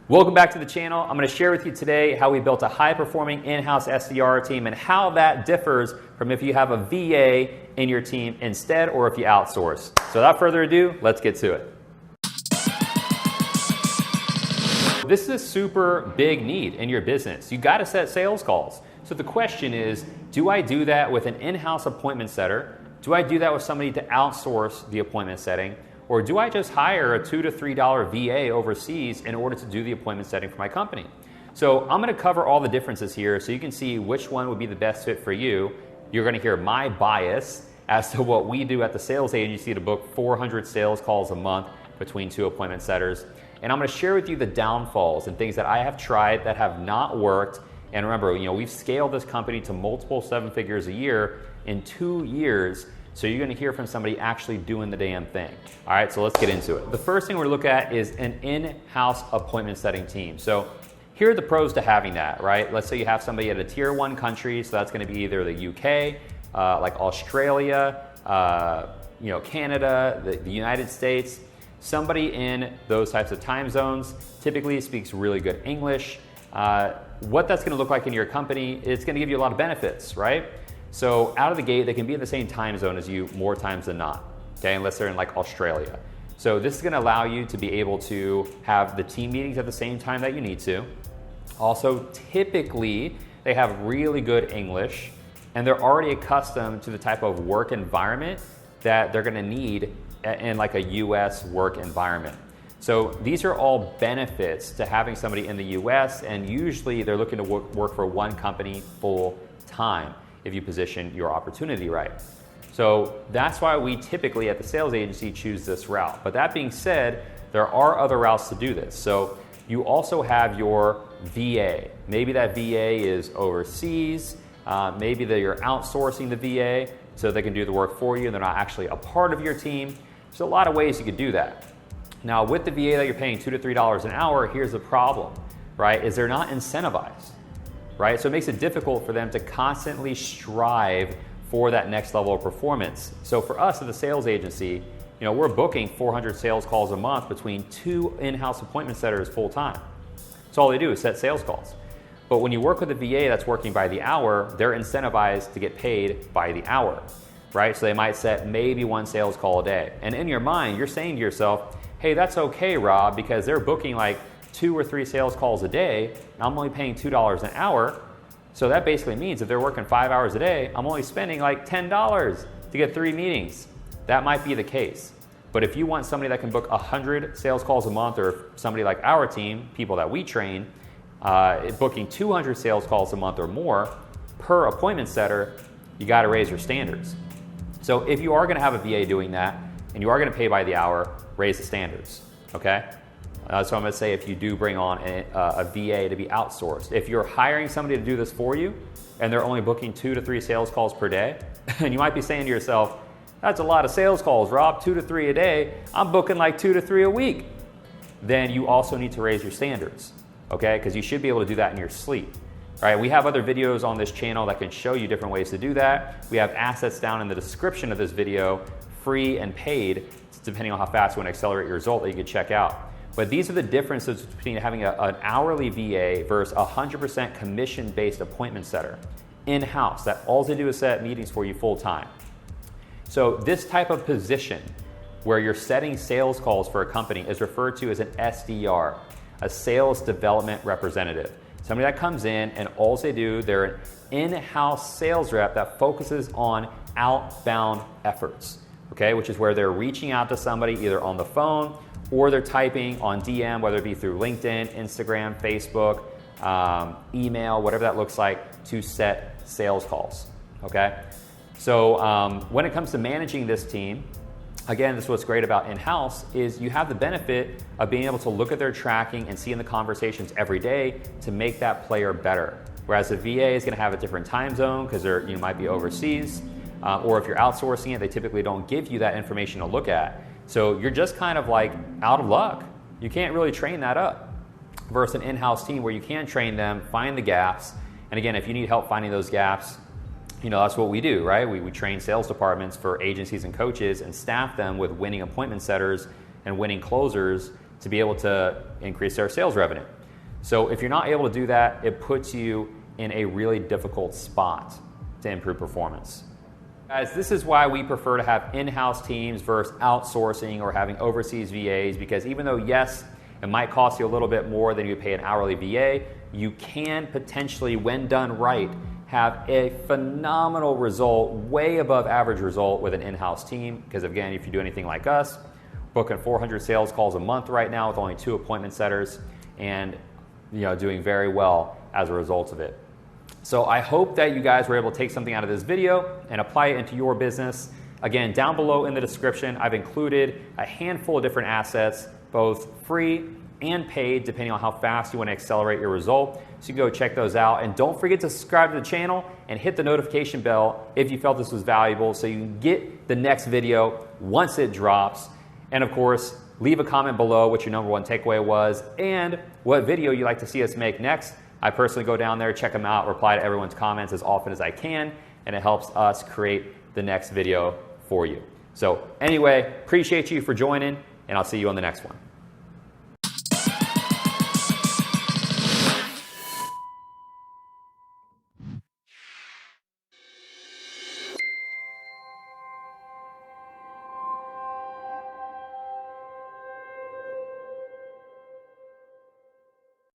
Welcome back to the channel. I'm going to share with you today how we built a high-performing in-house SDR team and how that differs from if you have a VA in your team instead or if you outsource. So without further ado, let's get to it. This is a super big need in your business. You got to set sales calls. So the question is, do I do that with an in-house appointment setter? Do I do that with somebody to outsource the appointment setting? Or do I just hire a $2 to $3 VA overseas in order to do the appointment setting for my company? So I'm going to cover all the differences here so you can see which one would be the best fit for you. You're going to hear my bias as to what we do at the sales agency to book 400 sales calls a month between two appointment setters. And I'm going to share with you the downfalls and things that I have tried that have not worked. And remember, we've scaled this company to multiple 7 figures a year in 2 years. So you're going to hear from somebody actually doing the damn thing. All right, so let's get into it. The first thing we're going to look at is an in-house appointment setting team. So here are the pros to having that, right? Let's say you have somebody at a tier 1 country, so that's going to be either the UK, like Australia, Canada, the United States. Somebody in those types of time zones typically speaks really good English. What that's going to look like in your company, it's going to give you a lot of benefits, right? So out of the gate, they can be in the same time zone as you more times than not, okay, unless they're in like Australia. So this is going to allow you to be able to have the team meetings at the same time that you need to. Also, typically, they have really good English, and they're already accustomed to the type of work environment that they're going to need in like a US work environment. So these are all benefits to having somebody in the US, and usually they're looking to work for one company full time if you position your opportunity right. So that's why we typically at the sales agency choose this route. But that being said, there are other routes to do this. So you also have your VA. Maybe that VA is overseas. Maybe that you're outsourcing the VA so they can do the work for you and they're not actually a part of your team. There's a lot of ways you could do that. Now with the VA that you're paying $2 to $3 an hour, here's the problem, right? Is they're not incentivized. Right? So it makes it difficult for them to constantly strive for that next level of performance. So for us at the sales agency, we're booking 400 sales calls a month between 2 in-house appointment setters full time. So all they do is set sales calls. But when you work with a VA that's working by the hour, they're incentivized to get paid by the hour, right? So they might set maybe 1 sales call a day. And in your mind, you're saying to yourself, hey, that's okay, Rob, because they're booking like 2 or 3 sales calls a day, and I'm only paying $2 an hour. So that basically means if they're working 5 hours a day, I'm only spending like $10 to get 3 meetings. That might be the case. But if you want somebody that can book 100 sales calls a month, or somebody like our team, people that we train, booking 200 sales calls a month or more per appointment setter, you got to raise your standards. So if you are going to have a VA doing that, and you are going to pay by the hour, raise the standards, okay? So I'm going to say if you do bring on a VA to be outsourced, if you're hiring somebody to do this for you and they're only booking 2 to 3 sales calls per day, and you might be saying to yourself, that's a lot of sales calls, Rob, 2 to 3 a day. I'm booking like 2 to 3 a week. Then you also need to raise your standards, okay? Because you should be able to do that in your sleep. All right, we have other videos on this channel that can show you different ways to do that. We have assets down in the description of this video, free and paid, depending on how fast you want to accelerate your result, that you can check out. But these are the differences between having an hourly VA versus a 100% commission-based appointment setter in-house that all they do is set meetings for you full time. So this type of position where you're setting sales calls for a company is referred to as an SDR, a sales development representative. Somebody that comes in and all they do, they're an in-house sales rep that focuses on outbound efforts, okay, which is where they're reaching out to somebody either on the phone or they're typing on DM, whether it be through LinkedIn, Instagram, Facebook, email, whatever that looks like, to set sales calls, okay? So when it comes to managing this team, again, this is what's great about in-house, is you have the benefit of being able to look at their tracking and see in the conversations every day to make that player better. Whereas the VA is gonna have a different time zone because you might be overseas, or if you're outsourcing it, they typically don't give you that information to look at. So you're just kind of like out of luck. You can't really train that up. Versus an in-house team where you can train them, find the gaps. And again, if you need help finding those gaps, that's what we do, right? We train sales departments for agencies and coaches and staff them with winning appointment setters and winning closers to be able to increase their sales revenue. So if you're not able to do that, it puts you in a really difficult spot to improve performance. Guys, this is why we prefer to have in-house teams versus outsourcing or having overseas VAs, because even though, yes, it might cost you a little bit more than you pay an hourly VA, you can potentially, when done right, have a phenomenal result, way above average result with an in-house team. Because again, if you do anything like us, booking 400 sales calls a month right now with only 2 appointment setters, and doing very well as a result of it. So I hope that you guys were able to take something out of this video and apply it into your business. Again, down below in the description, I've included a handful of different assets, both free and paid, depending on how fast you want to accelerate your result. So you can go check those out. And don't forget to subscribe to the channel and hit the notification bell if you felt this was valuable, so you can get the next video once it drops. And of course, leave a comment below what your number one takeaway was and what video you'd like to see us make next. I personally go down there, check them out, reply to everyone's comments as often as I can, and it helps us create the next video for you. So anyway, appreciate you for joining, and I'll see you on the next one.